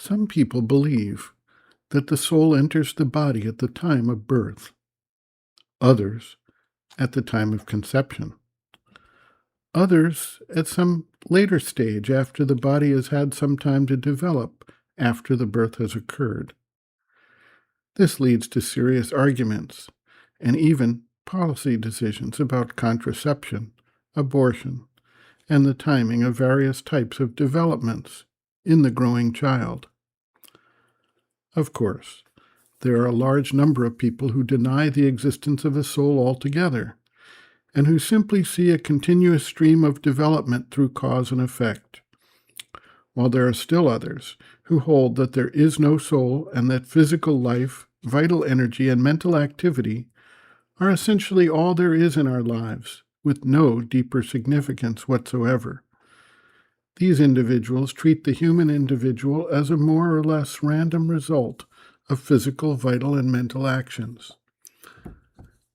Some people believe that the soul enters the body at the time of birth, others at the time of conception, others at some later stage after the body has had some time to develop after the birth has occurred. This leads to serious arguments and even policy decisions about contraception, abortion, and the timing of various types of developments in the growing child. Of course, there are a large number of people who deny the existence of a soul altogether, and who simply see a continuous stream of development through cause and effect, while there are still others who hold that there is no soul and that physical life, vital energy, and mental activity are essentially all there is in our lives, with no deeper significance whatsoever. These individuals treat the human individual as a more or less random result of physical, vital, and mental actions.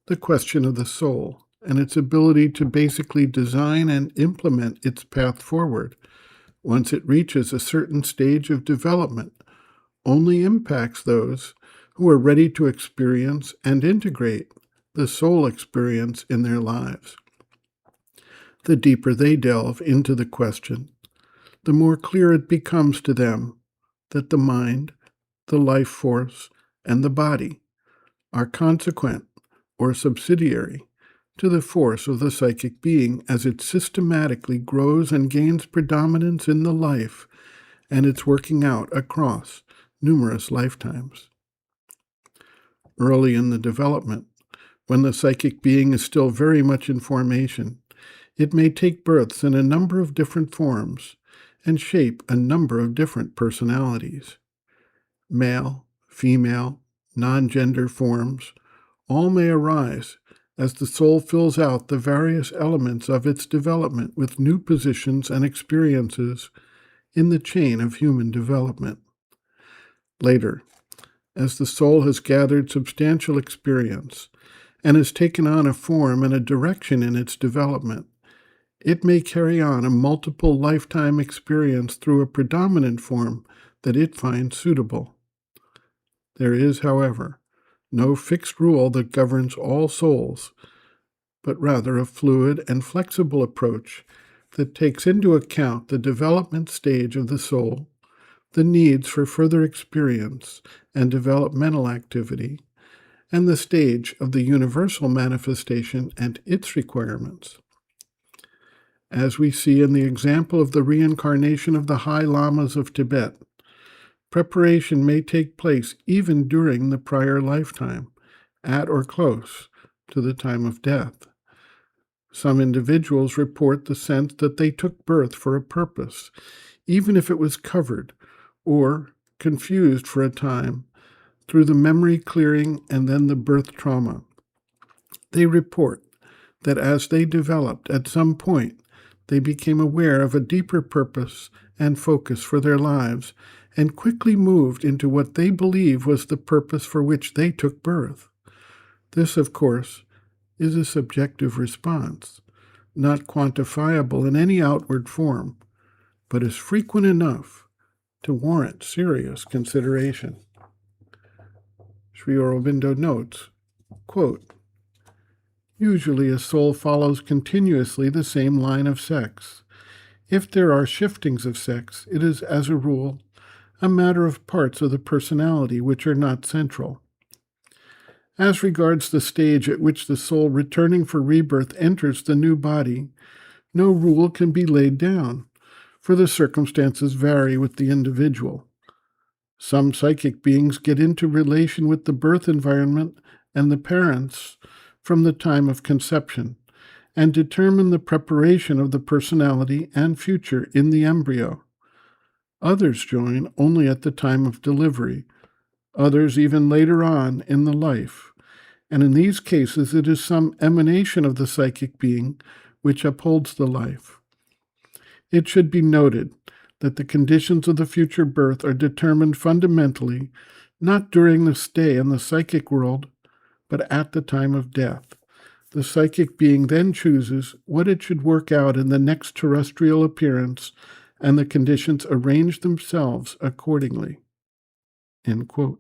The question of the soul and its ability to basically design and implement its path forward once it reaches a certain stage of development only impacts those who are ready to experience and integrate the soul experience in their lives. The deeper they delve into the question, the more clear it becomes to them that the mind, the life force, and the body are consequent or subsidiary to the force of the psychic being as it systematically grows and gains predominance in the life and its working out across numerous lifetimes. Early in the development, when the psychic being is still very much in formation, it may take births in a number of different forms and shape a number of different personalities. Male, female, non-gender forms all may arise as the soul fills out the various elements of its development with new positions and experiences in the chain of human development. Later, as the soul has gathered substantial experience and has taken on a form and a direction in its development, it may carry on a multiple lifetime experience through a predominant form that it finds suitable. There is, however, no fixed rule that governs all souls, but rather a fluid and flexible approach that takes into account the development stage of the soul, the needs for further experience and developmental activity, and the stage of the universal manifestation and its requirements. As we see in the example of the reincarnation of the High Lamas of Tibet, preparation may take place even during the prior lifetime, at or close to the time of death. Some individuals report the sense that they took birth for a purpose, even if it was covered or confused for a time through the memory clearing and then the birth trauma. They report that as they developed, at some point, they became aware of a deeper purpose and focus for their lives and quickly moved into what they believe was the purpose for which they took birth. This, of course, is a subjective response, not quantifiable in any outward form, but is frequent enough to warrant serious consideration. Sri Aurobindo notes, quote, "Usually a soul follows continuously the same line of sex. If there are shiftings of sex, it is, as a rule, a matter of parts of the personality which are not central. As regards the stage at which the soul returning for rebirth enters the new body, no rule can be laid down, for the circumstances vary with the individual. Some psychic beings get into relation with the birth environment and the parents from the time of conception, and determine the preparation of the personality and future in the embryo. Others join only at the time of delivery, others even later on in the life, and in these cases it is some emanation of the psychic being which upholds the life. It should be noted that the conditions of the future birth are determined fundamentally not during the stay in the psychic world, but at the time of death. The psychic being then chooses what it should work out in the next terrestrial appearance and the conditions arrange themselves accordingly. End quote.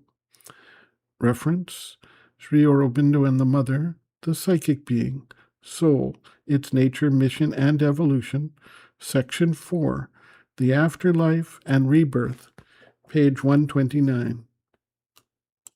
Reference: Sri Aurobindo and the Mother, The Psychic Being, Soul, Its Nature, Mission, and Evolution, Section 4, The Afterlife and Rebirth, page 129.